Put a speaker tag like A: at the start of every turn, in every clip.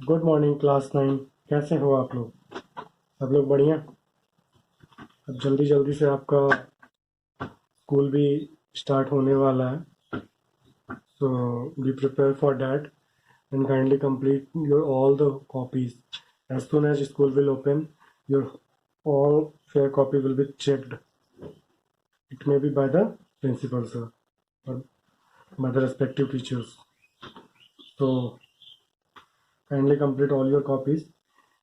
A: Good morning class 9। कैसे हो आप लोग? सब लोग बढ़िया। अब जल्दी जल्दी से आपका स्कूल भी स्टार्ट होने वाला है, so be prepare for that and kindly complete your all the copies. As soon as school will open, your all fair copy will be checked. It may be by the principal sir or by the respective teachers. So kindly complete all your copies.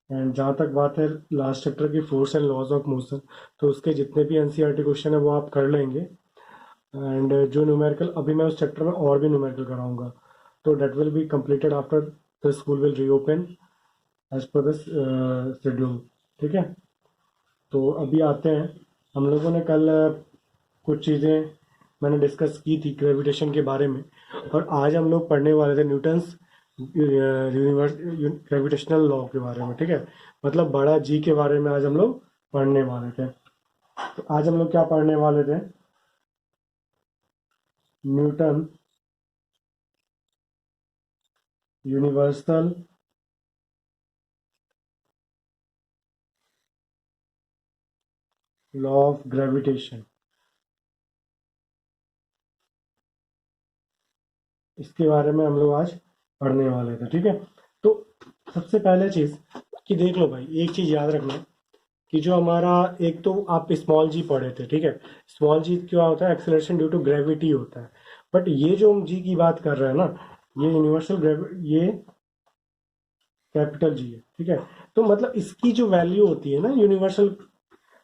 A: And जहाँ तक बात है last chapter की force and laws of motion, तो उसके जितने भी NCERT question है वो आप कर लेंगे। एंड जो न्यूमेरिकल अभी मैं उस चैप्टर में और भी न्यूमेरिकल कराऊंगा, तो date will be completed after the school will reopen as per the schedule. ठीक है, तो अभी आते हैं। हम लोगों ने कल कुछ चीज़ें मैंने डिस्कस की थी ग्रेविटेशन के बारे में, और आज हम लोग पढ़ने वाले थे न्यूटन्स यूनिवर्स ग्रेविटेशनल लॉ के बारे में। ठीक है, मतलब बड़ा जी के बारे में आज हम लोग पढ़ने वाले थे। तो आज हम लोग क्या पढ़ने वाले थे? Newton universal law of gravitation, इसके बारे में हम लोग आज पढ़ने वाले थे। ठीक है, तो सबसे पहले चीज कि देख लो भाई, एक चीज याद रखना कि जो हमारा एक तो आप स्मॉल जी पढ़े थे। ठीक है, स्मॉल जी क्या होता है? एक्सेलरेशन ड्यू टू ग्रेविटी होता है। बट ये जो हम जी की बात कर रहे हैं ना, ये यूनिवर्सल ग्रेविटी, ये कैपिटल जी है। ठीक है, तो मतलब इसकी जो वैल्यू होती है ना यूनिवर्सल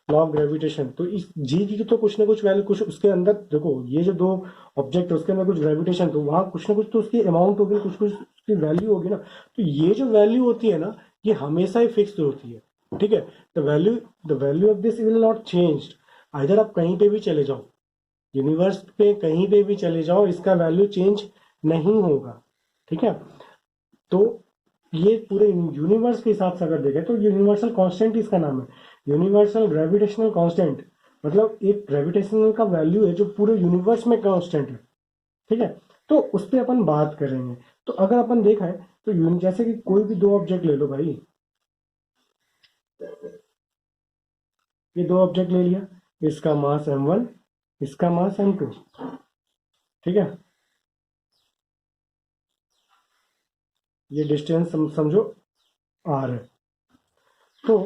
A: लॉ ऑफ ग्रेविटेशन, तो इस जी की तो कुछ ना कुछ वैल्यू, कुछ उसके अंदर देखो, ये जो दो ऑब्जेक्ट है उसके अंदर कुछ ग्रेविटेशन, तो वहां कुछ ना कुछ तो उसकी अमाउंट होगी, कुछ कुछ उसकी वैल्यू होगी ना। तो ये जो वैल्यू होती है ना, ये हमेशा ही फिक्स्ड होती है। ठीक है, the value of this will not change. इधर आप कहीं पे भी चले जाओ, यूनिवर्स पे कहीं पे भी चले जाओ, इसका वैल्यू चेंज नहीं होगा। ठीक है, तो ये पूरे यूनिवर्स के हिसाब से अगर देखें तो यूनिवर्सल कांस्टेंट इसका नाम है, यूनिवर्सल ग्रेविटेशनल कांस्टेंट। मतलब एक ग्रेविटेशनल का वैल्यू है जो पूरे यूनिवर्स में कांस्टेंट है। ठीक है, तो उस पर अपन बात करेंगे। तो अगर अपन देखा है तो जैसे कि कोई भी दो ऑब्जेक्ट ले लो भाई, ये दो ऑब्जेक्ट ले लिया, इसका मास m1, इसका मास m2। ठीक है, ये डिस्टेंस समझो r है। तो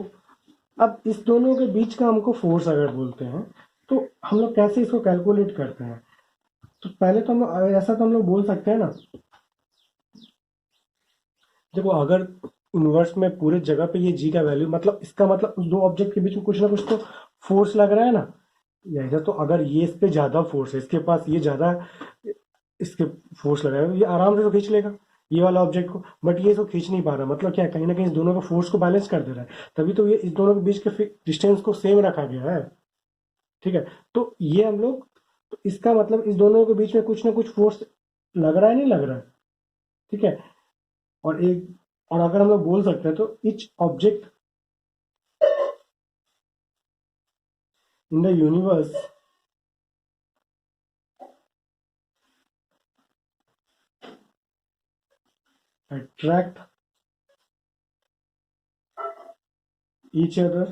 A: अब इस दोनों के बीच का हमको फोर्स अगर बोलते हैं, तो हम लोग कैसे इसको कैलकुलेट करते हैं? तो पहले तो हम ऐसा तो हम लोग बोल सकते हैं ना, देखो अगर यूनिवर्स में पूरे जगह पे ये जी का वैल्यू, मतलब इसका मतलब उस दो ऑब्जेक्ट के बीच में कुछ ना कुछ तो फोर्स लग रहा है ना। या इधर तो अगर ये इस पे ज्यादा फोर्स है, इसके पास ये ज्यादा इसके फोर्स लग रहा है, तो ये आराम से तो खींच लेगा ये वाला ऑब्जेक्ट को। बट ये तो खींच नहीं पा रहा, मतलब क्या है, कहीं ना कहीं इस दोनों का फोर्स को बैलेंस कर दे रहा है, तभी तो ये इस दोनों के बीच के डिस्टेंस को सेम रखा गया है। ठीक है, तो ये हम लोग, तो इसका मतलब इस दोनों के बीच में कुछ ना कुछ फोर्स लग रहा है, नहीं लग रहा है? ठीक है, और एक, और अगर हम लोग बोल सकते हैं तो etch object in the universe attract each other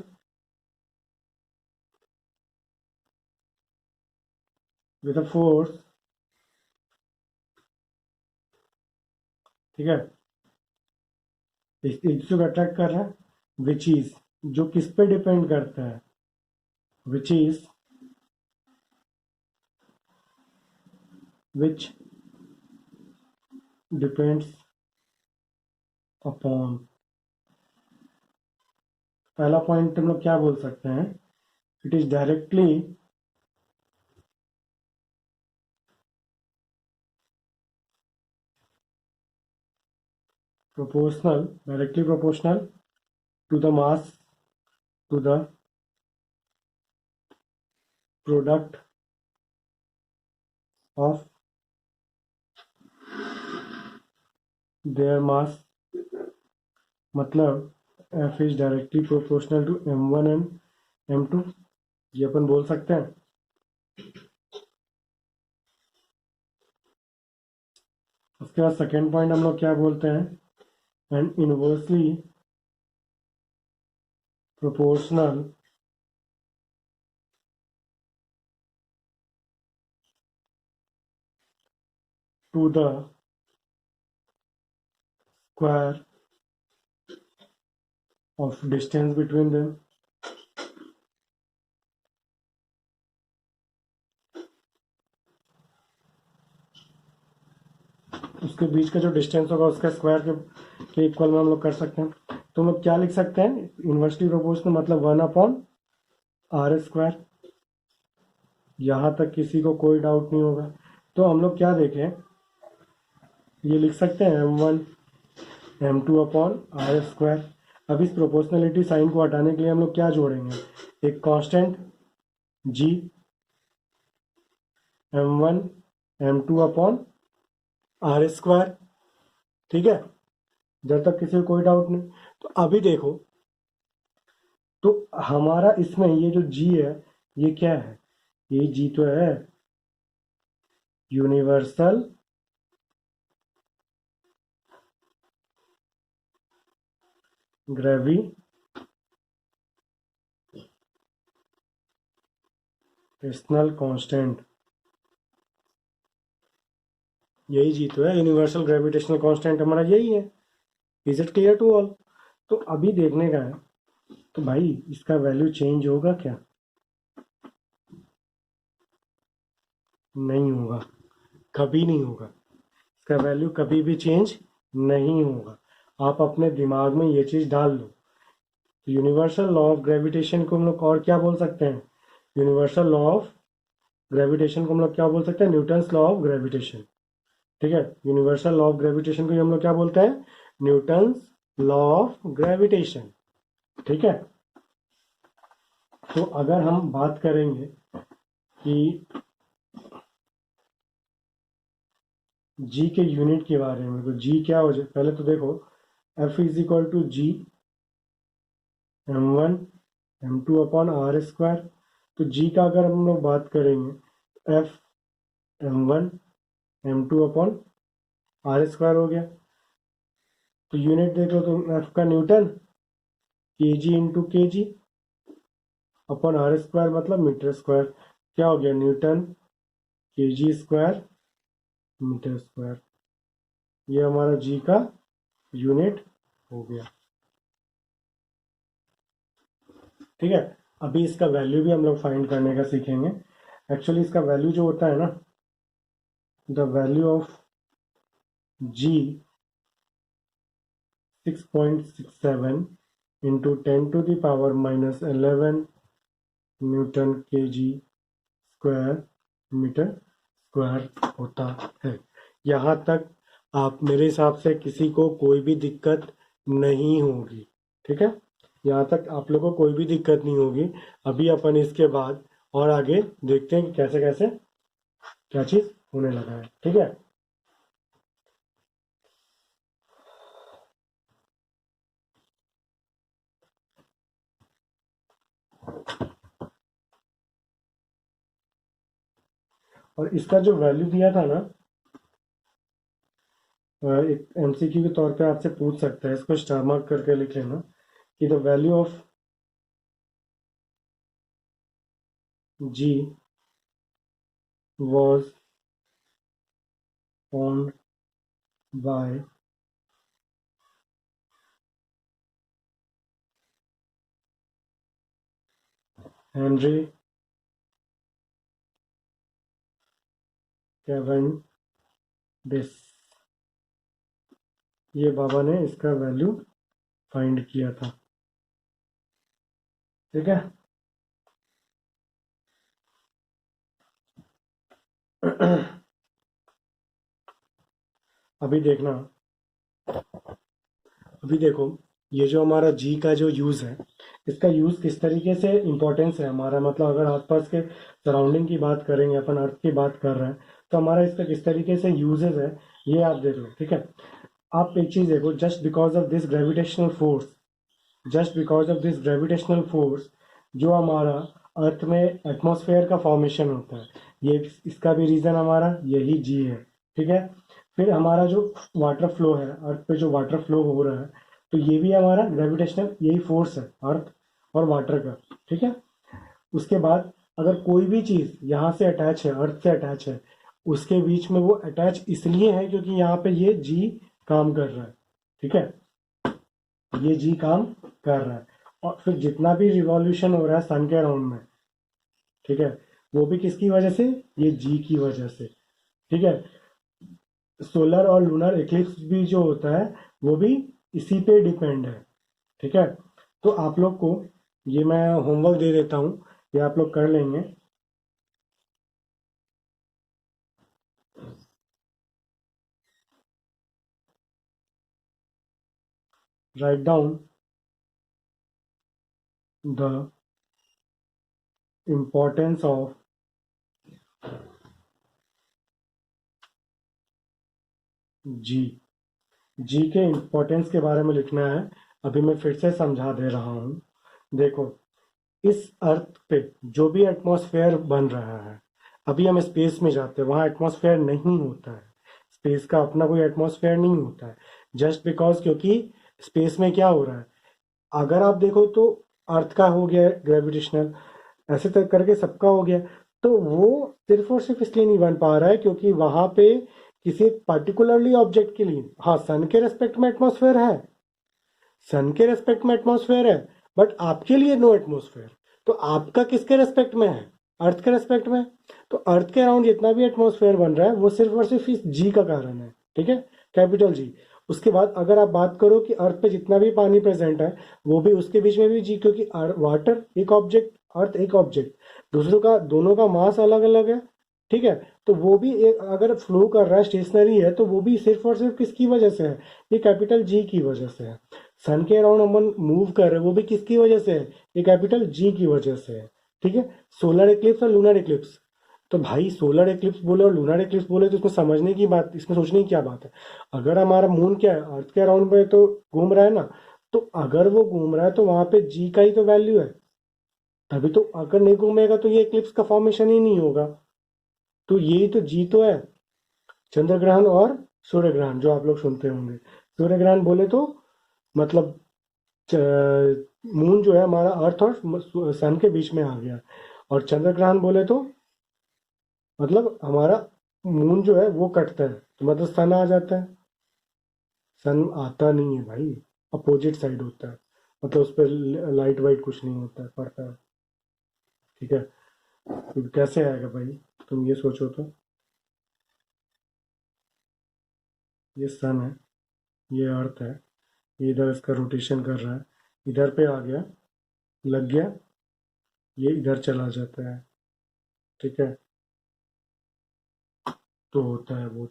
A: with a force। ठीक है, एक दूसरे को अट्रैक्ट कर रहा है, विच इज, जो किस पे डिपेंड करता है, which is, which depends upon. पहला पॉइंट हम लोग क्या बोल सकते हैं? It is directly proportional, directly proportional to the mass, to the product of their mass। मतलब f is directly proportional to m1 and m2, ये अपन बोल सकते हैं। उसके बाद सेकेंड पॉइंट हम लोग क्या बोलते हैं? and inversely proportional to the square of distance between them. उसके बीच का जो डिस्टेंस होगा उसका स्क्वायर के इक्वल में हम लोग कर सकते हैं। तो हम लोग क्या लिख सकते हैं, इन्वर्सली प्रोपोर्शनल मतलब 1/r²। यहाँ तक किसी को कोई डाउट नहीं होगा। तो हम लोग क्या देखें, ये लिख सकते हैं m1 m2/r²। अब इस प्रोपोर्शनलिटी साइन को हटाने के लिए हम लोग क्या जोड़ेंगे, एक कांस्टेंट g, m1 m2/r²। ठीक है, जब तक किसी को कोई डाउट नहीं। तो अभी देखो, तो हमारा इसमें ये जो g है ये क्या है, ये g तो है यूनिवर्सल ग्रेविटेशनल कांस्टेंट, यही जी तो है, यूनिवर्सल ग्रेविटेशनल कांस्टेंट हमारा यही है। Is it clear to all? तो अभी देखने का है, तो भाई इसका वैल्यू चेंज होगा क्या? नहीं होगा, कभी नहीं होगा। इसका वैल्यू कभी भी चेंज नहीं होगा। आप अपने दिमाग में ये चीज डाल लो। यूनिवर्सल लॉ ऑफ ग्रेविटेशन को हम लोग और क्या बोल सकते हैं, यूनिवर्सल लॉ ऑफ ग्रेविटेशन को हम लोग क्या बोल सकते हैं, न्यूटन्स लॉ ऑफ ग्रेविटेशन। ठीक है, यूनिवर्सल लॉ ऑफ ग्रेविटेशन को हम लोग क्या बोलते हैं, न्यूटन्स लॉ ऑफ ग्रेविटेशन। ठीक है, तो अगर हम बात करेंगे कि जी के यूनिट के बारे में, तो जी क्या हो जाए, पहले तो देखो F is equal to G m1 m2/r²। तो जी का अगर हम लोग बात करेंगे, F m1 m2/r² हो गया। तो यूनिट देखो तो F का Newton kg into kg upon r² मतलब मीटर स्क्वायर। क्या हो गया, न्यूटन kg² मीटर स्क्वायर। ये हमारा जी का यूनिट हो गया। ठीक है, अभी इसका वैल्यू भी हम लोग फाइंड करने का सीखेंगे। एक्चुअली इसका वैल्यू जो होता है ना, the value of G 6.67 into 10⁻⁻11 newton kg² metre square होता है। यहाँ तक आप मेरे हिसाब से किसी को कोई भी दिक्कत नहीं होगी। ठीक है, यहाँ तक आप लोगों को कोई भी दिक्कत नहीं होगी। अभी अपन इसके बाद और आगे देखते हैं कि कैसे कैसे क्या चीज होने लगा है। ठीक है, और इसका जो वैल्यू दिया था ना, एक एमसीक्यू के तौर पे आपसे पूछ सकता है, इसको स्टार मार्क करके लिख लेना कि the value of G was found by Henry Cavendish। ये बाबा ने इसका वैल्यू फाइंड किया था। ठीक है, अभी देखना, अभी देखो ये जो हमारा जी का जो यूज है, इसका यूज किस तरीके से इंपॉर्टेंस है हमारा, मतलब अगर आसपास के सराउंडिंग की बात करेंगे, अपन अर्थ की बात कर रहे हैं, तो हमारा इसका किस तरीके से यूजेस है ये आप देख लो। ठीक है, आप एक चीज देखो, just because of this gravitational force, just because of this gravitational force जो हमारा अर्थ में एटमॉस्फेयर का फॉर्मेशन होता है, ये इसका भी रीजन हमारा यही जी है। ठीक है, फिर हमारा जो वाटर फ्लो है, अर्थ पे जो वाटर फ्लो हो रहा है, तो ये भी हमारा ग्रेविटेशनल यही फोर्स है, अर्थ और वाटर का। ठीक है। उसके बाद अगर कोई भी चीज यहाँ से अटैच है, अर्थ से अटैच है, उसके बीच में वो अटैच इसलिए है क्योंकि यहाँ पे ये जी काम कर रहा है। ठीक है, ये जी काम कर रहा है। और फिर जितना भी रिवॉल्यूशन हो रहा है सन के अराउंड में, ठीक है, वो भी किसकी वजह से, ये जी की वजह से। ठीक है। सोलर और लूनर इक्लिप्स भी जो होता है वो भी इसी पे डिपेंड है। ठीक है। तो आप लोग को ये मैं होमवर्क दे देता हूँ, ये आप लोग कर लेंगे। Write down the importance of G. G के इम्पोर्टेंस के बारे में लिखना है। अभी मैं फिर से समझा दे रहा हूँ। देखो, इस अर्थ पे जो भी एटमॉस्फेयर बन रहा है, अभी हम स्पेस में जाते हैं, वहाँ एटमॉस्फेयर नहीं होता है। स्पेस का अपना कोई एटमॉस्फेयर नहीं होता है। जस्ट बिकॉज क्योंकि स्पेस में क्या हो रहा है, अगर आप देखो तो अर्थ का हो गया ग्रेविटेशनल, ऐसे तक करके सबका हो गया। तो वो सिर्फ और सिर्फ इसलिए नहीं बन पा रहा है क्योंकि वहां पे किसी पर्टिकुलरली ऑब्जेक्ट के लिए, हाँ, सन के रेस्पेक्ट में एटमॉस्फेयर है, सन के रेस्पेक्ट में एटमॉस्फेयर है, बट आपके लिए नो एटमॉस्फेयर। तो आपका किसके रेस्पेक्ट में है, अर्थ के रेस्पेक्ट में। तो अर्थ के अराउंड जितना भी एटमॉस्फेयर बन रहा है वो सिर्फ और सिर्फ इस जी का कारण है। ठीक है, कैपिटल जी। उसके बाद अगर आप बात करो कि अर्थ पे जितना भी पानी प्रेजेंट है वो भी उसके बीच में भी जी, क्योंकि वाटर एक ऑब्जेक्ट, अर्थ एक ऑब्जेक्ट, दूसरों का दोनों का मास अलग अलग है। ठीक है। तो वो भी एक अगर फ्लो कर रहा है, स्टेशनरी है, तो वो भी सिर्फ और सिर्फ किसकी वजह से है, ये कैपिटल जी की वजह से है। सन के अराउंड अपन मूव कर रहे हैं वो भी किसकी वजह से है, ये कैपिटल जी की वजह से है। ठीक है। सोलर एक्लिप्स और लूनर एक्लिप्स, तो भाई सोलर एक्लिप्स बोले और लूनर एक्लिप्स बोले तो इसमें समझने की बात, इसमें सोचने की क्या बात है। अगर हमारा मून क्या है, अर्थ के अराउंड में तो घूम रहा है ना, तो अगर वो घूम रहा है तो वहां पे जी का ही तो वैल्यू है। तभी तो, अगर नहीं घूमेगा तो ये एक्लिप्स का फॉर्मेशन ही नहीं होगा। तो यही तो जी तो है। चंद्र ग्रहण और सूर्य ग्रहण जो आप लोग सुनते होंगे, सूर्य ग्रहण बोले तो मतलब मून जो है हमारा अर्थ और सन के बीच में आ गया। और चंद्र ग्रहण बोले तो मतलब हमारा मून जो है वो कटता है, तो मतलब सन आ जाता है। सन आता नहीं है भाई, अपोजिट साइड होता है, मतलब उस पर लाइट वाइट कुछ नहीं होता है, पड़ता है। ठीक है। तो कैसे आएगा भाई, तुम ये सोचो तो। ये सन है, ये अर्थ है, ये इधर इसका रोटेशन कर रहा है, इधर पे आ गया, लग गया, ये इधर चला जाता है। ठीक है। तो होता है वो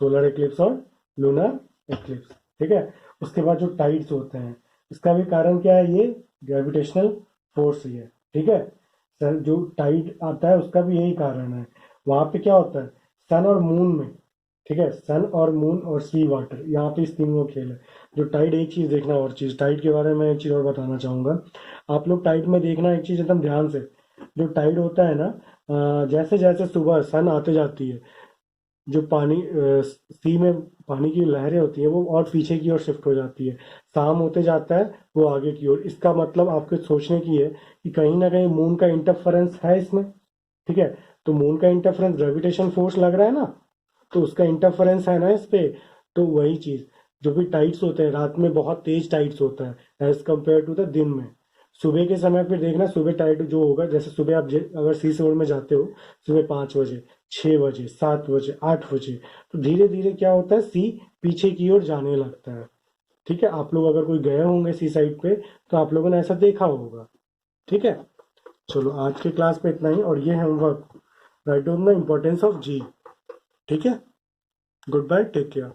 A: सोलर एक्लिप्स और लूनर एक्लिप्स। ठीक है। उसके बाद जो टाइड्स होते हैं, इसका भी कारण क्या है, ये ग्रेविटेशनल फोर्स ही है। ठीक है। सर जो टाइड आता है उसका भी यही कारण है। वहां पे क्या होता है, सन और मून में, ठीक है, सन और मून और सी वाटर, यहाँ पे इस तीनों का खेल है। जो टाइड, एक चीज देखना, और चीज टाइड के बारे में एक चीज और बताना चाहूंगा। आप लोग टाइड में देखना एक चीज एकदम ध्यान से। जो टाइड होता है ना, जैसे जैसे सुबह सन आते जाती है, जो पानी सी में पानी की लहरें होती है वो और पीछे की ओर शिफ्ट हो जाती है, शाम होते जाता है वो आगे की ओर। इसका मतलब आपके सोचने की है कि कहीं ना कहीं मून का इंटरफेरेंस है इसमें। ठीक है। तो मून का इंटरफेरेंस, ग्रेविटेशन फोर्स लग रहा है ना, तो उसका इंटरफेरेंस है ना इस पे। तो वही चीज, जो भी टाइड्स होते हैं रात में बहुत तेज टाइड्स होता है एज कम्पेयर टू द दिन में। सुबह के समय पे देखना, सुबह टाइड जो होगा, जैसे सुबह आप अगर सी रोड में जाते हो, सुबह 5 बजे, 6 बजे, 7 बजे, 8 बजे, तो धीरे धीरे क्या होता है, सी पीछे की ओर जाने लगता है। ठीक है। आप लोग अगर कोई गए होंगे सी साइड पे तो आप लोगों ने ऐसा देखा होगा। ठीक है। चलो आज के क्लास में इतना ही, और ये है homework, write down the importance of G. ठीक है। Goodbye, take care.